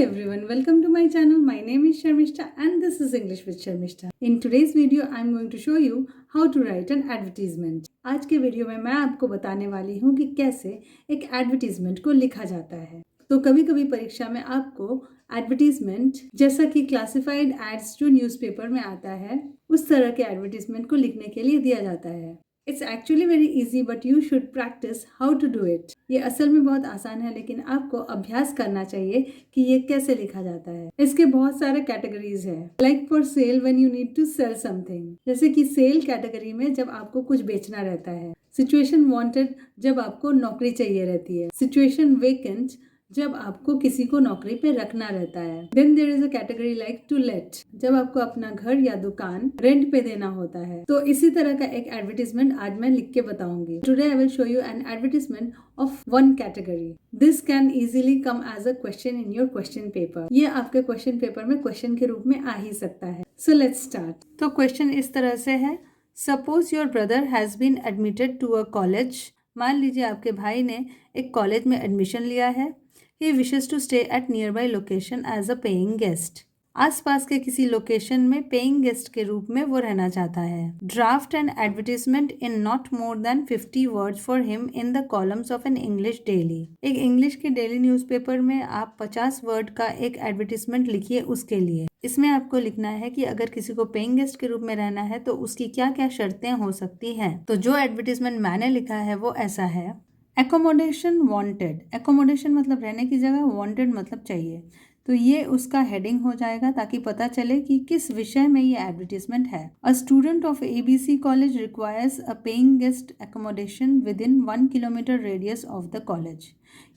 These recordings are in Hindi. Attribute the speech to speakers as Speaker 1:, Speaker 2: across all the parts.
Speaker 1: everyone, welcome to my channel. My name is Sharmishta and this is English with Sharmishta. In today's video, I am going to show you how to write an advertisement. आज के वीडियो में मैं आपको बताने वाली हूँ कि कैसे एक एडवर्टीजमेंट को लिखा जाता है। तो कभी कभी परीक्षा में आपको एडवर्टीजमेंट जैसा कि क्लासिफाइड एड्स जो न्यूज़पेपर में आता है उस तरह के एडवर्टीजमेंट को लिखने के लिए दिया जाता है। It's actually very easy but you should practice how to do it. ये असल में बहुत आसान है लेकिन आपको अभ्यास करना चाहिए कि ये कैसे लिखा जाता है। इसके बहुत सारे कैटेगरीज है। Like for sale when you need to sell something. जैसे कि सेल कैटेगरी में जब आपको कुछ बेचना रहता है। सिचुएशन वांटेड जब आपको नौकरी चाहिए रहती है। सिचुएशन वेकेंट जब आपको किसी को नौकरी पे रखना रहता है। Then there is a category like to let जब आपको अपना घर या दुकान रेंट पे देना होता है। तो इसी तरह का एक एडवर्टीजमेंट आज मैं लिख के बताऊंगी। Today I will show you an advertisement of one category. This can easily come as a question in your question paper. ये आपके क्वेश्चन पेपर में क्वेश्चन के रूप में आ ही सकता है। So let's start. तो क्वेश्चन इस तरह से है, suppose your brother has been admitted to a college. मान लीजिए आपके भाई ने एक कॉलेज में एडमिशन लिया है। He wishes to stay at nearby location as a paying guest. आसपास के किसी लोकेशन में पेइंग गेस्ट के रूप में वो रहना चाहता है। Draft an advertisement in not more than 50 words for him in the columns of an English daily. एक इंग्लिश के डेली न्यूज़पेपर में आप 50 वर्ड का एक एडवर्टीजमेंट लिखिए उसके लिए। इसमें आपको लिखना है कि अगर किसी को पेइंग गेस्ट के रूप में रहना है तो उसकी क्या क्या शर्तें हो सकती हैं। तो जो एडवर्टीजमेंट मैंने लिखा है वो ऐसा है, एकोमोडेशन वांटेड। एकोमोडेशन मतलब रहने की जगह, वांटेड मतलब चाहिए। तो ये उसका हेडिंग हो जाएगा ताकि पता चले कि किस विषय में ये एडवर्टीजमेंट है। A student of ABC college requires a paying guest accommodation with in 1 kilometre radius of the college.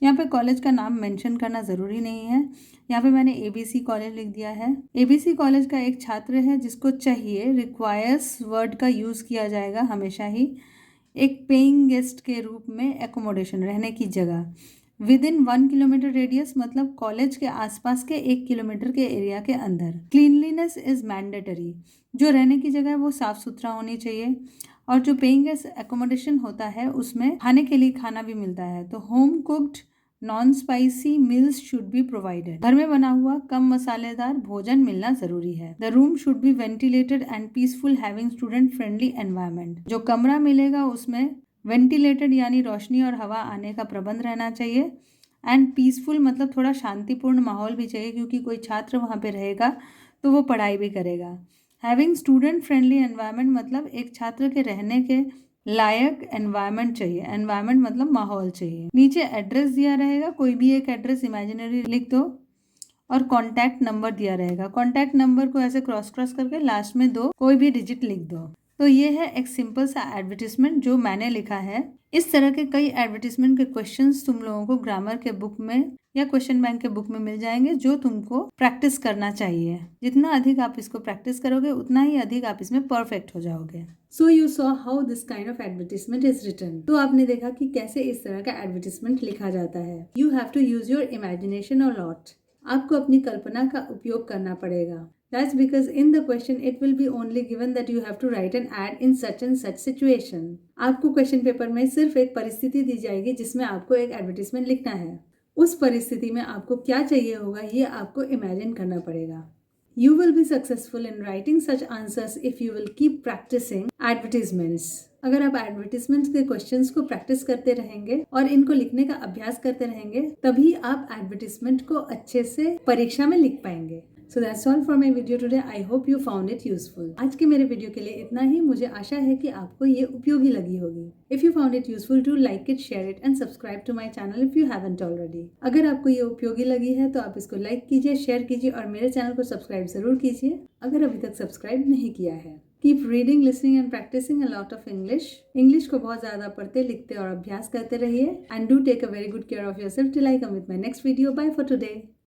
Speaker 1: यहाँ पे कॉलेज का नाम मेंशन करना ज़रूरी नहीं है। यहाँ पे मैंने एबीसी कॉलेज लिख दिया है। एबीसी कॉलेज का एक छात्र है जिसको चाहिए, रिक्वायर्स वर्ड का यूज़ किया जाएगा हमेशा ही, एक पेइंग गेस्ट के रूप में एकोमोडेशन रहने की जगह। विद इन 1 किलोमीटर रेडियस मतलब कॉलेज के आसपास के 1 किलोमीटर के एरिया के अंदर। क्लीनलीनेस इज मैंडेटरी, जो रहने की जगह है वो साफ सुथरा होनी चाहिए। और जो पेइंग गेस्ट एकोमोडेशन होता है उसमें खाने के लिए खाना भी मिलता है। तो home cooked non spicy meals should be provided. घर में बना हुआ कम मसालेदार भोजन मिलना जरूरी है। The room should be ventilated and peaceful having student friendly environment. जो कमरा मिलेगा उसमें वेंटिलेटेड यानी रोशनी और हवा आने का प्रबंध रहना चाहिए। एंड पीसफुल मतलब थोड़ा शांतिपूर्ण माहौल भी चाहिए क्योंकि कोई छात्र वहाँ पे रहेगा तो वो पढ़ाई भी करेगा। हैविंग स्टूडेंट फ्रेंडली एनवायरनमेंट मतलब एक छात्र के रहने के लायक एनवायरनमेंट चाहिए। एनवायरनमेंट मतलब माहौल चाहिए। नीचे एड्रेस दिया रहेगा, कोई भी एक एड्रेस इमेजिनरी लिख दो और कॉन्टैक्ट नंबर दिया रहेगा। कॉन्टैक्ट नंबर को ऐसे क्रॉस करके लास्ट में कोई भी डिजिट लिख दो। तो ये है एक सिंपल सा एडवर्टीजमेंट जो मैंने लिखा है। इस तरह के कई एडवर्टीजमेंट के क्वेश्चंस तुम लोगों को ग्रामर के बुक में या क्वेश्चन बैंक के बुक में मिल जाएंगे जो तुमको प्रैक्टिस करना चाहिए। जितना अधिक आप इसको प्रैक्टिस करोगे उतना ही अधिक आप इसमें परफेक्ट हो जाओगे। So you saw how this kind of advertisement is written. तो आपने देखा कि कैसे इस तरह का एडवर्टीजमेंट लिखा जाता है। You have to use your imagination a lot. आपको अपनी कल्पना का उपयोग करना पड़ेगा। That's because in the question it will be only given that you have to write an ad in such and such situation. आपको क्वेश्चन पेपर में सिर्फ एक परिस्थिति दी जाएगी जिसमें आपको एक एडवर्टीजमेंट लिखना है। उस परिस्थिति में आपको क्या चाहिए होगा ये आपको इमेजिन करना पड़ेगा। You will be successful in writing such answers if you will keep practicing advertisements. अगर आप एडवर्टीजमेंट्स के क्वेश्चंस को प्रैक्टिस करते रहेंगे और इनको लिखने का अभ्यास करते रहेंगे तभी आप एडवर्टीजमेंट को अच्छे से परीक्षा में लिख पाएंगे। So that's all for my video today. I hope you found it useful. आज के मेरे वीडियो के लिए इतना ही। मुझे आशा है कि आपको ये उपयोगी लगी होगी। If you found it useful, do like it, share it and subscribe to my channel if you haven't already. अगर आपको ये उपयोगी लगी है तो आप इसको लाइक कीजिए, शेयर कीजिए और मेरे चैनल को सब्सक्राइब जरूर कीजिए अगर अभी तक सब्सक्राइब नहीं किया है। Keep reading, listening and practicing a lot of English. English को बहुत ज़्यादा पढ़ते, लिखते और अभ्यास करते रहिए। And do take a very good care of yourself till I come with my next video. Bye for today.